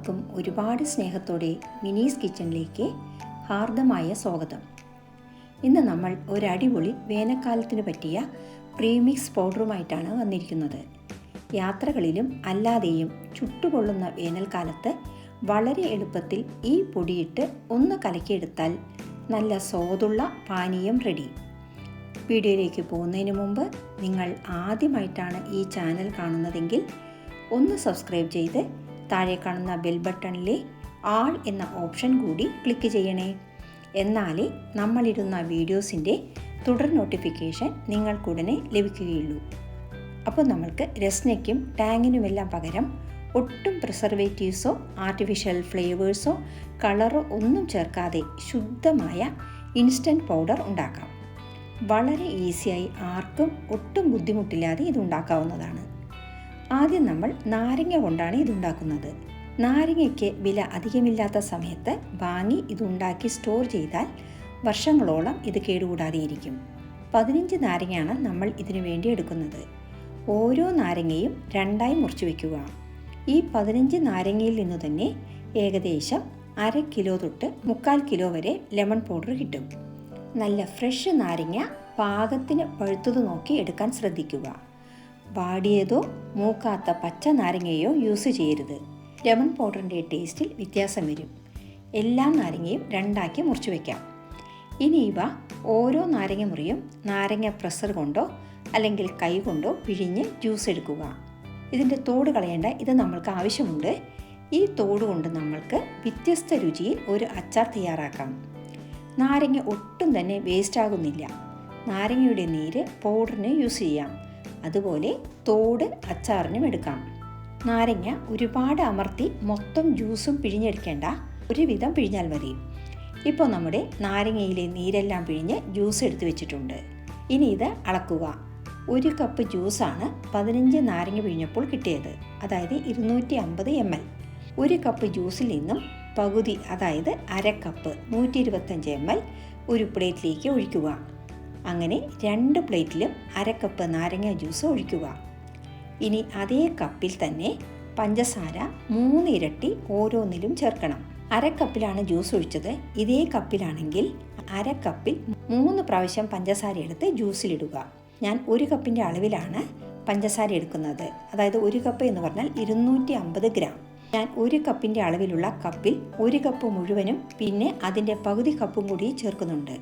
എല്ലാവർക്കും ഒരുപാട് സ്നേഹത്തോടെ മിനീസ് കിച്ചണിലേക്ക് ഹാർദമായ സ്വാഗതം. ഇന്ന് നമ്മൾ ഒരു അടിപൊളി വേനൽക്കാലത്തിന് പറ്റിയ പ്രീമിക്സ് പൗഡറുമായിട്ടാണ് വന്നിരിക്കുന്നത്. യാത്രകളിലും അല്ലാതെയും ചുട്ടുപൊള്ളുന്ന വേനൽക്കാലത്ത് വളരെ എളുപ്പത്തിൽ ഈ പൊടിയിട്ട് ഒന്ന് കലക്കിയെടുത്താൽ നല്ല സ്വാദുള്ള പാനീയം റെഡി. വീഡിയോയിലേക്ക് പോകുന്നതിന് മുമ്പ് നിങ്ങൾ ആദ്യമായിട്ടാണ് ഈ ചാനൽ കാണുന്നതെങ്കിൽ ഒന്ന് സബ്സ്ക്രൈബ് ചെയ്ത് താഴെ കാണുന്ന ബെൽ ബട്ടണിലെ ആൾ എന്ന ഓപ്ഷൻ കൂടി ക്ലിക്ക് ചെയ്യണേ. എന്നാലേ നമ്മളിടുന്ന വീഡിയോസിൻ്റെ തുടർ നോട്ടിഫിക്കേഷൻ നിങ്ങൾക്കുടനെ ലഭിക്കുകയുള്ളൂ. അപ്പോൾ നമ്മൾക്ക് രസ്നയ്ക്കും ടാങ്ങിനുമെല്ലാം പകരം ഒട്ടും പ്രിസർവേറ്റീവ്സോ ആർട്ടിഫിഷ്യൽ ഫ്ലേവേഴ്സോ കളറോ ഒന്നും ചേർക്കാതെ ശുദ്ധമായ ഇൻസ്റ്റൻറ്റ് പൗഡർ ഉണ്ടാക്കാം. വളരെ ഈസിയായി ആർക്കും ഒട്ടും ബുദ്ധിമുട്ടില്ലാതെ ഇതുണ്ടാക്കാവുന്നതാണ്. ആദ്യം നമ്മൾ നാരങ്ങ കൊണ്ടാണ് ഇതുണ്ടാക്കുന്നത്. നാരങ്ങയ്ക്ക് വില അധികമില്ലാത്ത സമയത്ത് വാങ്ങി ഇതുണ്ടാക്കി സ്റ്റോർ ചെയ്താൽ വർഷങ്ങളോളം ഇത് കേടുകൂടാതെ ഇരിക്കും. 15 നാരങ്ങയാണ് നമ്മൾ ഇതിനു വേണ്ടി എടുക്കുന്നത്. ഓരോ നാരങ്ങയും രണ്ടായി മുറിച്ച് വയ്ക്കുക. ഈ 15 നാരങ്ങയിൽ നിന്നു തന്നെ ഏകദേശം 1/2 കിലോ തൊട്ട് 3/4 കിലോ വരെ ലെമൺ പൗഡർ കിട്ടും. നല്ല ഫ്രഷ് നാരങ്ങ പാകത്തിന് പഴുത്തത് നോക്കി എടുക്കാൻ ശ്രദ്ധിക്കുക. വാടിയതോ മൂക്കാത്ത പച്ച നാരങ്ങയോ യൂസ് ചെയ്യരുത്. ലെമൺ പൗഡറിൻ്റെ ടേസ്റ്റിൽ വ്യത്യാസം വരും. എല്ലാ നാരങ്ങയും രണ്ടാക്കി മുറിച്ച് വയ്ക്കാം. ഇനി ഇവ ഓരോ നാരങ്ങ മുറിയും നാരങ്ങ പ്രസ്സർ കൊണ്ടോ അല്ലെങ്കിൽ കൈ കൊണ്ടോ പിഴിഞ്ഞ് ജ്യൂസ് എടുക്കുക. ഇതിൻ്റെ തോട് കളയേണ്ട, ഇത് നമ്മൾക്ക് ആവശ്യമുണ്ട്. ഈ തോട് കൊണ്ട് നമ്മൾക്ക് വ്യത്യസ്ത രുചിയിൽ ഒരു അച്ചാർ തയ്യാറാക്കാം. നാരങ്ങ ഒട്ടും തന്നെ വേസ്റ്റ് ആകുന്നില്ല. നാരങ്ങയുടെ നീര് പൗഡറിന് യൂസ് ചെയ്യാം. അതുപോലെ തോട് അച്ചാറിനും എടുക്കാം. നാരങ്ങ ഒരുപാട് അമർത്തി മൊത്തം ജ്യൂസും പിഴിഞ്ഞെടുക്കേണ്ട, ഒരുവിധം പിഴിഞ്ഞാൽ മതി. ഇപ്പോൾ നമ്മുടെ നാരങ്ങയിലെ നീരെല്ലാം പിഴിഞ്ഞ് ജ്യൂസ് എടുത്ത് വെച്ചിട്ടുണ്ട്. ഇനി ഇത് അളക്കുക. 1 കപ്പ് ജ്യൂസാണ് 15 നാരങ്ങ പിഴിഞ്ഞപ്പോൾ കിട്ടിയത്, അതായത് 250 ml. 1 കപ്പ് ജ്യൂസിൽ നിന്നും പകുതി, അതായത് 1/2 കപ്പ് 125 ml ഒരു പ്ലേറ്റിലേക്ക് ഒഴിക്കുക. അങ്ങനെ 2 പ്ലേറ്റിലും 1/2 കപ്പ് നാരങ്ങ ജ്യൂസ് ഒഴിക്കുക. ഇനി അതേ കപ്പിൽ തന്നെ പഞ്ചസാര 3 ഇരട്ടി ഓരോന്നിലും ചേർക്കണം. 1/2 കപ്പിലാണ് ജ്യൂസ് ഒഴിച്ചത്. ഇതേ കപ്പിലാണെങ്കിൽ 1/2 കപ്പിൽ 3 പ്രാവശ്യം പഞ്ചസാര എടുത്ത് ജ്യൂസിലിടുക. ഞാൻ 1 കപ്പിൻ്റെ അളവിലാണ് പഞ്ചസാര എടുക്കുന്നത്. അതായത് 1 കപ്പ് എന്ന് പറഞ്ഞാൽ 250 ഗ്രാം. ഞാൻ 1 കപ്പിൻ്റെ അളവിലുള്ള കപ്പിൽ 1 കപ്പ് മുഴുവനും പിന്നെ അതിൻ്റെ പകുതി കപ്പും കൂടി ചേർക്കുന്നുണ്ട്.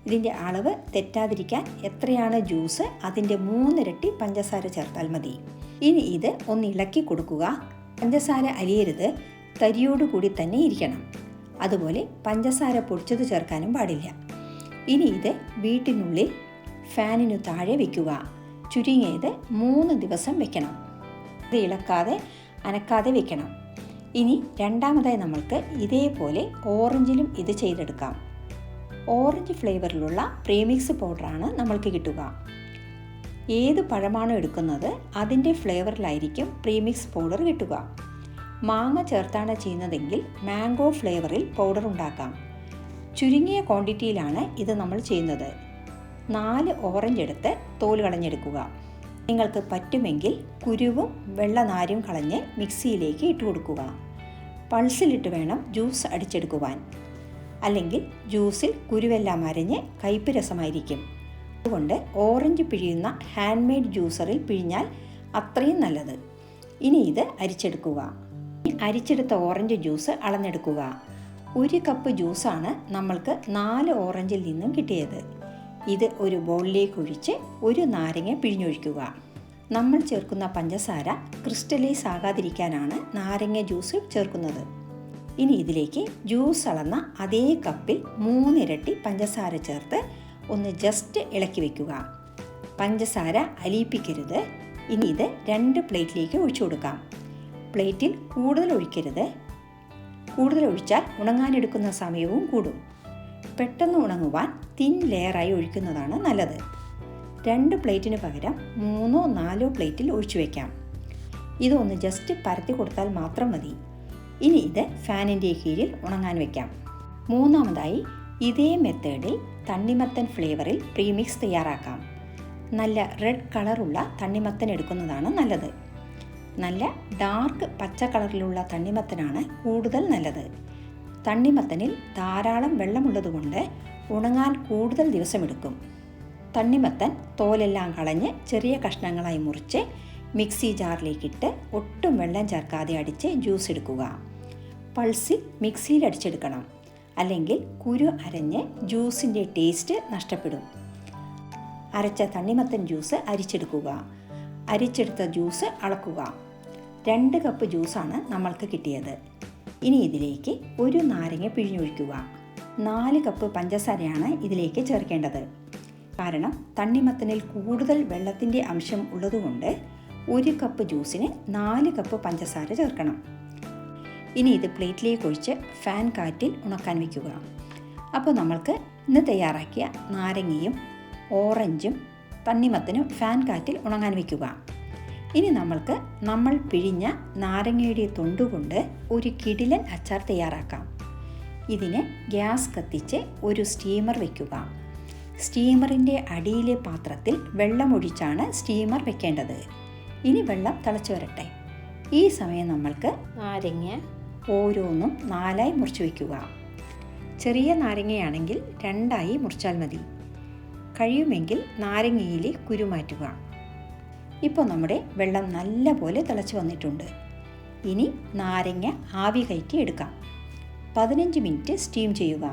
ഇതിൻ്റെ അളവ് തെറ്റാതിരിക്കാൻ എത്രയാണ് ജ്യൂസ് അതിൻ്റെ 3 ഇരട്ടി പഞ്ചസാര ചേർത്താൽ മതി. ഇനി ഇത് ഒന്ന് ഇളക്കി കൊടുക്കുക. പഞ്ചസാര അലിയരുത്, തരിയോടുകൂടി തന്നെ ഇരിക്കണം. അതുപോലെ പഞ്ചസാര പൊടിച്ചത് ചേർക്കാനും പാടില്ല. ഇനി ഇത് വീട്ടിനുള്ളിൽ ഫാനിനു താഴെ വയ്ക്കുക. ചുരുങ്ങിയത് 3 ദിവസം വെക്കണം. ഇത് ഇളക്കാതെ അനക്കാതെ വെക്കണം. ഇനി രണ്ടാമതായി നമ്മൾക്ക് ഇതേപോലെ ഓറഞ്ചിലും ഇത് ചെയ്തെടുക്കാം. ഓറഞ്ച് ഫ്ലേവറിലുള്ള പ്രീമിക്സ് പൗഡറാണ് നമ്മൾക്ക് കിട്ടുക. ഏത് പഴമാണോ എടുക്കുന്നത് അതിൻ്റെ ഫ്ലേവറിലായിരിക്കും പ്രീമിക്സ് പൗഡർ കിട്ടുക. മാങ്ങ ചേർത്താണ് ചെയ്യുന്നതെങ്കിൽ മാംഗോ ഫ്ലേവറിൽ പൗഡർ ഉണ്ടാക്കാം. ചുരുങ്ങിയ ക്വാണ്ടിറ്റിയിലാണ് ഇത് നമ്മൾ ചെയ്യുന്നത്. 4 ഓറഞ്ച് എടുത്ത് തോല് കളഞ്ഞെടുക്കുക. നിങ്ങൾക്ക് പറ്റുമെങ്കിൽ കുരുവും വെള്ളനാരും കളഞ്ഞ് മിക്സിയിലേക്ക് ഇട്ട് കൊടുക്കുക. പൾസിലിട്ട് വേണം ജ്യൂസ് അടിച്ചെടുക്കുവാൻ. അല്ലെങ്കിൽ ജ്യൂസിൽ കുരുവെല്ലാം അരഞ്ഞ് കയ്പ്പ് രസമായിരിക്കും. അതുകൊണ്ട് ഓറഞ്ച് പിഴിയുന്ന ഹാൻഡ് മെയ്ഡ് ജ്യൂസറിൽ പിഴിഞ്ഞാൽ അത്രയും നല്ലത്. ഇനി ഇത് അരിച്ചെടുക്കുക. അരിച്ചെടുത്ത ഓറഞ്ച് ജ്യൂസ് അളന്നെടുക്കുക. 1 കപ്പ് ജ്യൂസാണ് നമ്മൾക്ക് 4 ഓറഞ്ചിൽ നിന്നും കിട്ടിയത്. ഇത് ഒരു ബൗളിലേക്ക് ഒഴിച്ച് 1 നാരങ്ങ പിഴിഞ്ഞൊഴിക്കുക. നമ്മൾ ചേർക്കുന്ന പഞ്ചസാര ക്രിസ്റ്റലൈസ് ആകാതിരിക്കാനാണ് നാരങ്ങ ജ്യൂസ് ചേർക്കുന്നത്. ഇനി ഇതിലേക്ക് ജ്യൂസ് അളന്ന അതേ കപ്പിൽ 3 ഇരട്ടി പഞ്ചസാര ചേർത്ത് ഒന്ന് ജസ്റ്റ് ഇളക്കി വയ്ക്കുക. പഞ്ചസാര അലിയിപ്പിക്കരുത്. ഇനി ഇത് 2 പ്ലേറ്റിലേക്ക് ഒഴിച്ചു കൊടുക്കാം. പ്ലേറ്റിൽ കൂടുതൽ ഒഴിക്കരുത്. കൂടുതൽ ഒഴിച്ചാൽ ഉണങ്ങാനെടുക്കുന്ന സമയവും കൂടും. പെട്ടെന്ന് ഉണങ്ങുവാൻ തിൻ ലെയറായി ഒഴിക്കുന്നതാണ് നല്ലത്. 2 പ്ലേറ്റിന് പകരം 3ഓ 4ഓ പ്ലേറ്റിൽ ഒഴിച്ചു വയ്ക്കാം. ഇതൊന്ന് ജസ്റ്റ് പരത്തി കൊടുത്താൽ മാത്രം മതി. ഇനി ഇത് ഫാനിൻ്റെ കീഴിൽ ഉണങ്ങാൻ വയ്ക്കാം. മൂന്നാമതായി ഇതേ മെത്തേഡിൽ തണ്ണിമത്തൻ ഫ്ലേവറിൽ പ്രീമിക്സ് തയ്യാറാക്കാം. നല്ല റെഡ് കളറുള്ള തണ്ണിമത്തൻ എടുക്കുന്നതാണ് നല്ലത്. നല്ല ഡാർക്ക് പച്ച കളറിലുള്ള തണ്ണിമത്തനാണ് കൂടുതൽ നല്ലത്. തണ്ണിമത്തനിൽ ധാരാളം വെള്ളമുള്ളതുകൊണ്ട് ഉണങ്ങാൻ കൂടുതൽ ദിവസമെടുക്കും. തണ്ണിമത്തൻ തോലെല്ലാം കളഞ്ഞ് ചെറിയ കഷ്ണങ്ങളായി മുറിച്ച് മിക്സി ജാറിലേക്കിട്ട് ഒട്ടും വെള്ളം ചേർക്കാതെ അടിച്ച് ജ്യൂസ് എടുക്കുക. പൾസിൽ മിക്സിയിൽ അടിച്ചെടുക്കണം, അല്ലെങ്കിൽ കുരു അരഞ്ഞ് ജ്യൂസിൻ്റെ ടേസ്റ്റ് നഷ്ടപ്പെടും. അരച്ച തണ്ണിമത്തൻ ജ്യൂസ് അരിച്ചെടുക്കുക. അരിച്ചെടുത്ത ജ്യൂസ് അളക്കുക. 2 കപ്പ് ജ്യൂസാണ് നമ്മൾക്ക് കിട്ടിയത്. ഇനി ഇതിലേക്ക് 1 നാരങ്ങ പിഴിഞ്ഞൊഴിക്കുക. 4 കപ്പ് പഞ്ചസാരയാണ് ഇതിലേക്ക് ചേർക്കേണ്ടത്. കാരണം തണ്ണിമത്തനിൽ കൂടുതൽ വെള്ളത്തിൻ്റെ അംശം ഉള്ളതുകൊണ്ട് 1 കപ്പ് ജ്യൂസിന് 4 കപ്പ് പഞ്ചസാര ചേർക്കണം. ഇനി ഇത് പ്ലേറ്റിലേക്ക് ഒഴിച്ച് ഫാൻ കാറ്റിൽ ഉണക്കാൻ വയ്ക്കുക. അപ്പോൾ നമ്മൾക്ക് ഇന്ന് തയ്യാറാക്കിയ നാരങ്ങയും ഓറഞ്ചും തണ്ണിമത്തനും ഫാൻ കാറ്റിൽ ഉണങ്ങാൻ വയ്ക്കുക. ഇനി നമ്മൾ പിഴിഞ്ഞ നാരങ്ങയുടെ തൊണ്ടുകൊണ്ട് ഒരു കിടിലൻ അച്ചാർ തയ്യാറാക്കാം. ഇതിന് ഗ്യാസ് കത്തിച്ച് ഒരു സ്റ്റീമർ വയ്ക്കുക. സ്റ്റീമറിൻ്റെ അടിയിലെ പാത്രത്തിൽ വെള്ളമൊഴിച്ചാണ് സ്റ്റീമർ വെക്കേണ്ടത്. ഇനി വെള്ളം തിളച്ചു വരട്ടെ. ഈ സമയം നമ്മൾക്ക് നാരങ്ങ ഓരോന്നും 4ആയി മുറിച്ച് വയ്ക്കുക. ചെറിയ നാരങ്ങയാണെങ്കിൽ 2ആയി മുറിച്ചാൽ മതി. കഴിയുമെങ്കിൽ നാരങ്ങയിലെ കുരു മാറ്റുക. ഇപ്പോൾ നമ്മുടെ വെള്ളം നല്ല പോലെ തിളച്ച് വന്നിട്ടുണ്ട്. ഇനി നാരങ്ങ ആവി കയറ്റി എടുക്കാം. 15 മിനിറ്റ് സ്റ്റീം ചെയ്യുക.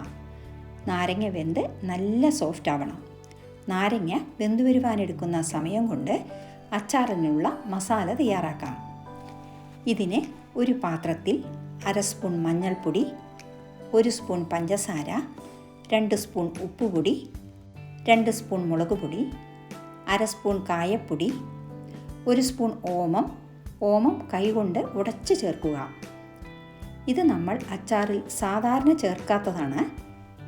നാരങ്ങ വെന്ത് നല്ല സോഫ്റ്റ് ആവണം. നാരങ്ങ വെന്തു വരുവാനെടുക്കുന്ന സമയം കൊണ്ട് അച്ചാറിനുള്ള മസാല തയ്യാറാക്കാം. ഇതിന് ഒരു പാത്രത്തിൽ 1/2 സ്പൂൺ മഞ്ഞൾപ്പൊടി, 1 സ്പൂൺ പഞ്ചസാര, 2 സ്പൂൺ ഉപ്പുപൊടി, 2 സ്പൂൺ മുളക് പൊടി, 1/2 സ്പൂൺ കായപ്പൊടി, 1 സ്പൂൺ ഓമം കൈകൊണ്ട് ഉടച്ച് ചേർക്കുക. ഇത് നമ്മൾ അച്ചാറിൽ സാധാരണ ചേർക്കാത്തതാണ്.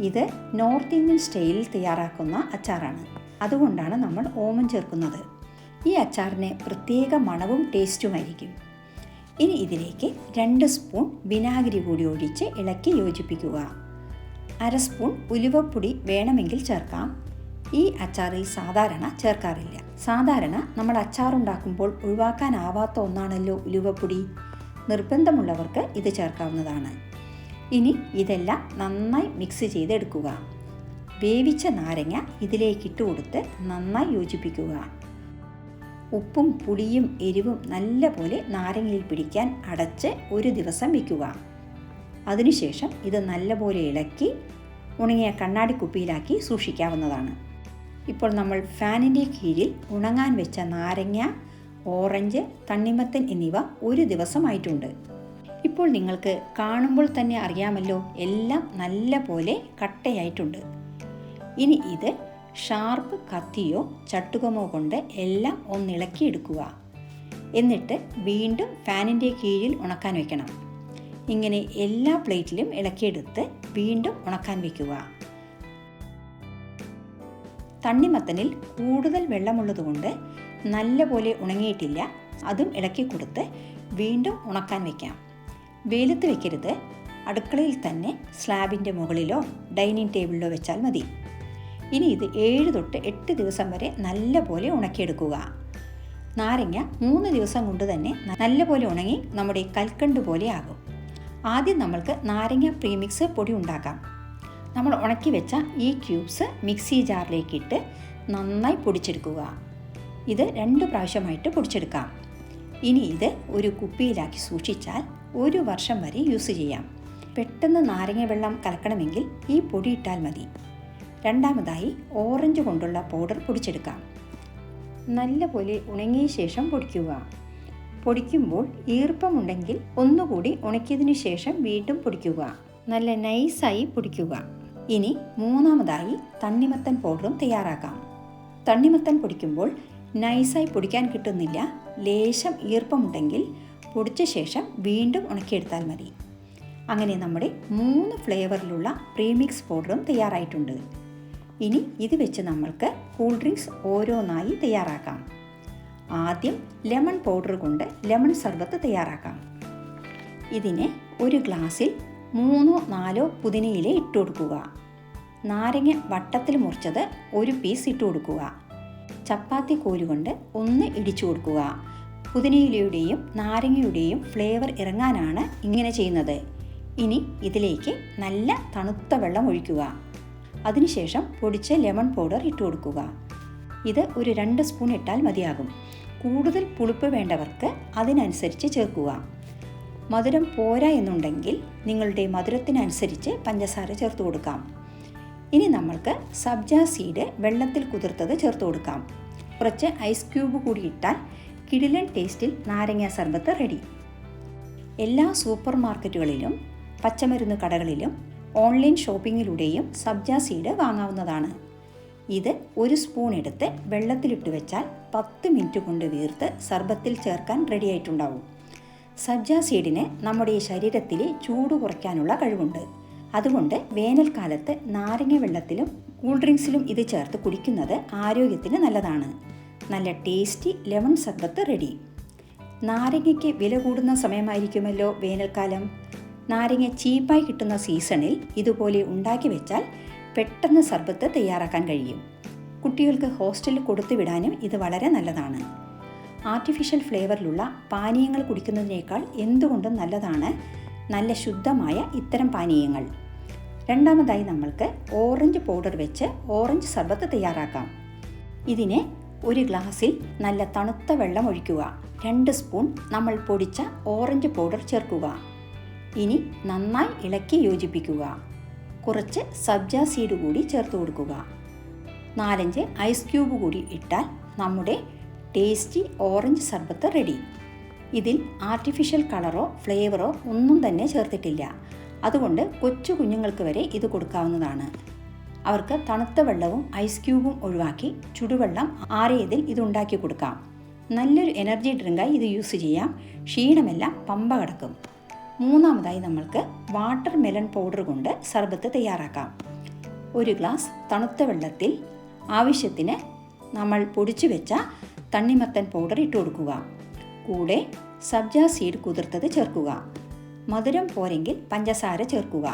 ഇത് നോർത്ത് ഇന്ത്യൻ സ്റ്റൈലിൽ തയ്യാറാക്കുന്ന അച്ചാറാണ്. അതുകൊണ്ടാണ് നമ്മൾ ഓമം ചേർക്കുന്നത്. ഈ അച്ചാറിന് പ്രത്യേക മണവും ടേസ്റ്റുമായിരിക്കും. ഇനി ഇതിലേക്ക് 2 സ്പൂൺ വിനാഗിരി കൂടി ഒഴിച്ച് ഇളക്കി യോജിപ്പിക്കുക. 1/2 സ്പൂൺ ഉലുവപ്പൊടി വേണമെങ്കിൽ ചേർക്കാം. ഈ അച്ചാറിൽ സാധാരണ ചേർക്കാറില്ല. സാധാരണ നമ്മൾ അച്ചാറുണ്ടാക്കുമ്പോൾ ഒഴിവാക്കാനാവാത്ത ഒന്നാണല്ലോ ഉലുവപ്പൊടി. നിർബന്ധമുള്ളവർക്ക് ഇത് ചേർക്കാവുന്നതാണ്. ഇനി ഇതെല്ലാം നന്നായി മിക്സ് ചെയ്തെടുക്കുക. വേവിച്ച നാരങ്ങ ഇതിലേക്കിട്ട് കൊടുത്ത് നന്നായി യോജിപ്പിക്കുക. ഉപ്പും പുളിയും എരിവും നല്ലപോലെ നാരങ്ങയിൽ പിടിക്കാൻ അടച്ച് 1 ദിവസം വയ്ക്കുക. അതിനുശേഷം ഇത് നല്ലപോലെ ഇളക്കി ഉണങ്ങിയ കണ്ണാടി കുപ്പിയിലാക്കി സൂക്ഷിക്കാവുന്നതാണ്. ഇപ്പോൾ നമ്മൾ ഫാനിൻ്റെ കീഴിൽ ഉണങ്ങാൻ വെച്ച നാരങ്ങ, ഓറഞ്ച്, തണ്ണിമത്തൻ എന്നിവ 1 ദിവസമായിട്ടുണ്ട്. ഇപ്പോൾ നിങ്ങൾക്ക് കാണുമ്പോൾ തന്നെ അറിയാമല്ലോ, എല്ലാം നല്ല പോലെ കട്ടയായിട്ടുണ്ട്. ഇനി ഇത് ഷാർപ്പ് കത്തിയോ ചട്ടുകമോ കൊണ്ട് എല്ലാം ഒന്നിളക്കിയെടുക്കുക. എന്നിട്ട് വീണ്ടും ഫാനിൻ്റെ കീഴിൽ ഉണക്കാൻ വയ്ക്കണം. ഇങ്ങനെ എല്ലാ പ്ലേറ്റിലും ഇളക്കിയെടുത്ത് വീണ്ടും ഉണക്കാൻ വയ്ക്കുക. തണ്ണിമത്തനിൽ കൂടുതൽ വെള്ളമുള്ളതുകൊണ്ട് നല്ലപോലെ ഉണങ്ങിയിട്ടില്ല. അതും ഇളക്കി കൊടുത്ത് വീണ്ടും ഉണക്കാൻ വയ്ക്കാം. വെയിലത്ത് വയ്ക്കരുത്. അടുക്കളയിൽ തന്നെ സ്ലാബിൻ്റെ മുകളിലോ ഡൈനിങ് ടേബിളിലോ വെച്ചാൽ മതി. ഇനി ഇത് 7 തൊട്ട് 8 ദിവസം വരെ നല്ലപോലെ ഉണക്കിയെടുക്കുക. നാരങ്ങ 3 ദിവസം കൊണ്ട് തന്നെ നല്ലപോലെ ഉണങ്ങി നമ്മുടെ കൽക്കണ്ട് പോലെ ആകും. ആദ്യം നമ്മൾക്ക് നാരങ്ങ പ്രീമിക്സ് പൊടി ഉണ്ടാക്കാം. നമ്മൾ ഉണക്കി വെച്ച ഈ ക്യൂബ്സ് മിക്സി ജാറിലേക്കിട്ട് നന്നായി പൊടിച്ചെടുക്കുക. ഇത് 2 പ്രാവശ്യമായിട്ട് പൊടിച്ചെടുക്കാം. ഇനി ഇത് ഒരു കുപ്പിയിലാക്കി സൂക്ഷിച്ചാൽ 1 വർഷം വരെ യൂസ് ചെയ്യാം. പെട്ടെന്ന് നാരങ്ങ വെള്ളം കലക്കണമെങ്കിൽ ഈ പൊടി ഇട്ടാൽ മതി. രണ്ടാമതായി ഓറഞ്ച് കൊണ്ടുള്ള പൗഡർ പൊടിച്ചെടുക്കാം. നല്ലപോലെ ഉണങ്ങിയ ശേഷം പൊടിക്കുക. പൊടിക്കുമ്പോൾ ഈർപ്പമുണ്ടെങ്കിൽ ഒന്നുകൂടി ഉണക്കിയതിനു ശേഷം വീണ്ടും പൊടിക്കുക. നല്ല നൈസായി പൊടിക്കുക. ഇനി മൂന്നാമതായി തണ്ണിമത്തൻ പൗഡറും തയ്യാറാക്കാം. തണ്ണിമത്തൻ പൊടിക്കുമ്പോൾ നൈസായി പൊടിക്കാൻ കിട്ടുന്നില്ല, ലേശം ഈർപ്പമുണ്ടെങ്കിൽ പൊടിച്ച ശേഷം വീണ്ടും ഉണക്കിയെടുത്താൽ മതി. അങ്ങനെ നമ്മുടെ 3 ഫ്ലേവറിലുള്ള പ്രീമിക്സ് പൗഡറും തയ്യാറായിട്ടുണ്ട്. ഇനി ഇത് വെച്ച് നമ്മൾക്ക് കൂൾ ഡ്രിങ്ക്സ് ഓരോന്നായി തയ്യാറാക്കാം. ആദ്യം ലെമൺ പൗഡർ കൊണ്ട് ലെമൺ സർബത്ത് തയ്യാറാക്കാം. ഇതിന് ഒരു ഗ്ലാസ്സിൽ 3-4 പുതിനയില ഇട്ട് കൊടുക്കുക. നാരങ്ങ വട്ടത്തിൽ മുറിച്ചത് 1 പീസ് ഇട്ട് കൊടുക്കുക. ചപ്പാത്തി കോലുകൊണ്ട് 1 ഇടിച്ചു കൊടുക്കുക. പുതിനയിലയുടെയും നാരങ്ങയുടെയും ഫ്ലേവർ ഇറങ്ങാനാണ് ഇങ്ങനെ ചെയ്യുന്നത്. ഇനി ഇതിലേക്ക് നല്ല തണുത്ത വെള്ളം ഒഴിക്കുക. അതിനുശേഷം പൊടിച്ച ലെമൺ പൗഡർ ഇട്ട് കൊടുക്കുക. ഇത് ഒരു 2 സ്പൂൺ ഇട്ടാൽ മതിയാകും. കൂടുതൽ പുളിപ്പ് വേണ്ടവർക്ക് അതിനനുസരിച്ച് ചേർക്കുക. മധുരം പോരാ എന്നുണ്ടെങ്കിൽ നിങ്ങളുടെ മധുരത്തിനനുസരിച്ച് പഞ്ചസാര ചേർത്ത് കൊടുക്കാം. ഇനി നമ്മൾക്ക് സബ്ജ സീഡ് വെള്ളത്തിൽ കുതിർത്തത് ചേർത്ത് കൊടുക്കാം. കുറച്ച് ഐസ് ക്യൂബ് കൂടി ഇട്ടാൽ കിടിലൻ ടേസ്റ്റിൽ നാരങ്ങ സർബത്ത് റെഡി. എല്ലാ സൂപ്പർ മാർക്കറ്റുകളിലും പച്ചമരുന്ന് കടകളിലും ഓൺലൈൻ ഷോപ്പിങ്ങിലൂടെയും സബ്ജ സീഡ് വാങ്ങാവുന്നതാണ്. ഇത് 1 സ്പൂൺ എടുത്ത് വെള്ളത്തിലിട്ട് വെച്ചാൽ 10 മിനിറ്റ് കൊണ്ട് വീർത്ത് സർബത്തിൽ ചേർക്കാൻ റെഡിയായിട്ടുണ്ടാവും. സബ്ജ സീഡിന് നമ്മുടെ ശരീരത്തിലെ ചൂട് കുറയ്ക്കാനുള്ള കഴിവുണ്ട്. അതുകൊണ്ട് വേനൽക്കാലത്ത് നാരങ്ങ വെള്ളത്തിലും കൂൾ ഡ്രിങ്ക്സിലും ഇത് ചേർത്ത് കുടിക്കുന്നത് ആരോഗ്യത്തിന് നല്ലതാണ്. നല്ല ടേസ്റ്റി ലെമൺ സർബത്ത് റെഡി. നാരങ്ങയ്ക്ക് വില കൂടുന്ന സമയമായിരിക്കുമല്ലോ വേനൽക്കാലം. നാരങ്ങ ചീപ്പായി കിട്ടുന്ന സീസണിൽ ഇതുപോലെ ഉണ്ടാക്കി വെച്ചാൽ പെട്ടെന്ന് സർബത്ത് തയ്യാറാക്കാൻ കഴിയും. കുട്ടികൾക്ക് ഹോസ്റ്റലിൽ കൊടുത്തു വിടാനും ഇത് വളരെ നല്ലതാണ്. ആർട്ടിഫിഷ്യൽ ഫ്ലേവറിലുള്ള പാനീയങ്ങൾ കുടിക്കുന്നതിനേക്കാൾ എന്തുകൊണ്ടും നല്ലതാണ് നല്ല ശുദ്ധമായ ഇത്തരം പാനീയങ്ങൾ. രണ്ടാമതായി നമ്മൾക്ക് ഓറഞ്ച് പൗഡർ വെച്ച് ഓറഞ്ച് സർബത്ത് തയ്യാറാക്കാം. ഇതിന് ഒരു ഗ്ലാസ്സിൽ നല്ല തണുത്ത വെള്ളം ഒഴിക്കുക. 2 സ്പൂൺ നമ്മൾ പൊടിച്ച ഓറഞ്ച് പൗഡർ ചേർക്കുക. ഇനി നന്നായി ഇളക്കി യോജിപ്പിക്കുക. കുറച്ച് സബ്ജ സീഡ് കൂടി ചേർത്ത് കൊടുക്കുക. 4-5 ഐസ് ക്യൂബ് കൂടി ഇട്ടാൽ നമ്മുടെ ടേസ്റ്റി ഓറഞ്ച് സർബത്ത് റെഡി. ഇതിൽ ആർട്ടിഫിഷ്യൽ കളറോ ഫ്ലേവറോ ഒന്നും തന്നെ ചേർത്തിട്ടില്ല. അതുകൊണ്ട് കൊച്ചു കുഞ്ഞുങ്ങൾക്ക് വരെ ഇത് കൊടുക്കാവുന്നതാണ്. അവർക്ക് തണുത്ത വെള്ളവും ഐസ് ക്യൂബും ഒഴിവാക്കി ചുടുവെള്ളം ആറിയതിൽ ഇത് ഉണ്ടാക്കി കൊടുക്കാം. നല്ലൊരു എനർജി ഡ്രിങ്കായി ഇത് യൂസ് ചെയ്യാം. ക്ഷീണമെല്ലാം പമ്പ കടക്കും. മൂന്നാമതായി നമ്മൾക്ക് വാട്ടർ മെലൺ പൗഡർ കൊണ്ട് സർബത്ത് തയ്യാറാക്കാം. 1 ഗ്ലാസ് തണുത്ത വെള്ളത്തിൽ ആവശ്യത്തിന് നമ്മൾ പൊടിച്ചു വെച്ച തണ്ണിമത്തൻ പൗഡർ ഇട്ട് കൊടുക്കുക. കൂടെ സബ്ജ സീഡ് കുതിർത്തത് ചേർക്കുക. മധുരം പോരെങ്കിൽ പഞ്ചസാര ചേർക്കുക.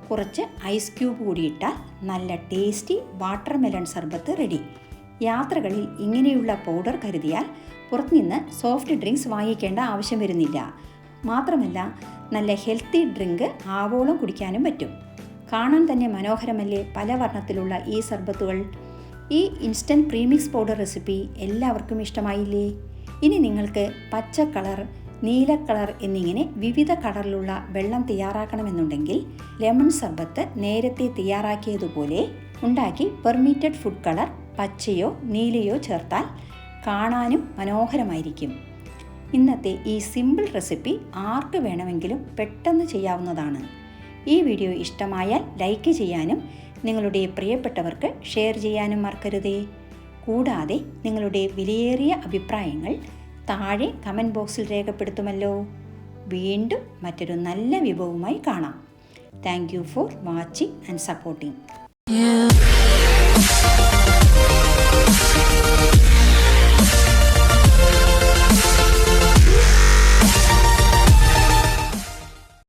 കുറച്ച് ഐസ് ക്യൂബ് കൂടി ഇട്ടാൽ നല്ല ടേസ്റ്റി വാട്ടർ മെലൺ സർബത്ത് റെഡി. യാത്രകളിൽ ഇങ്ങനെയുള്ള പൗഡർ കരുതിയാൽ പുറത്തുനിന്ന് സോഫ്റ്റ് ഡ്രിങ്ക്സ് വാങ്ങിക്കേണ്ട ആവശ്യം വരുന്നില്ല. മാത്രമല്ല നല്ല ഹെൽത്തി ഡ്രിങ്ക് ആവോളം കുടിക്കാനും പറ്റും. കാണാൻ തന്നെ മനോഹരമല്ലേ പല വർണ്ണത്തിലുള്ള ഈ സർബത്തുകൾ. ഈ ഇൻസ്റ്റൻറ്റ് പ്രീമിക്സ് പൗഡർ റെസിപ്പി എല്ലാവർക്കും ഇഷ്ടമായില്ലേ? ഇനി നിങ്ങൾക്ക് പച്ച കളർ, നീല കളർ എന്നിങ്ങനെ വിവിധ കളറിലുള്ള വെള്ളം തയ്യാറാക്കണമെന്നുണ്ടെങ്കിൽ ലെമൺ സർബത്ത് നേരത്തെ തയ്യാറാക്കിയതുപോലെ ഉണ്ടാക്കി പെർമിറ്റഡ് ഫുഡ് കളർ പച്ചയോ നീലയോ ചേർത്താൽ കാണാനും മനോഹരമായിരിക്കും. ഇന്നത്തെ ഈ സിമ്പിൾ റെസിപ്പി ആർക്ക് വേണമെങ്കിലും പെട്ടെന്ന് ചെയ്യാവുന്നതാണ്. ഈ വീഡിയോ ഇഷ്ടമായാൽ ലൈക്ക് ചെയ്യാനും നിങ്ങളുടെ പ്രിയപ്പെട്ടവർക്ക് ഷെയർ ചെയ്യാനും മറക്കരുതേ. കൂടാതെ നിങ്ങളുടെ വിലയേറിയ അഭിപ്രായങ്ങൾ താഴെ കമൻറ്റ് ബോക്സിൽ രേഖപ്പെടുത്തുമല്ലോ. വീണ്ടും മറ്റൊരു നല്ല വിഭവവുമായി കാണാം. Thank you for watching and supporting.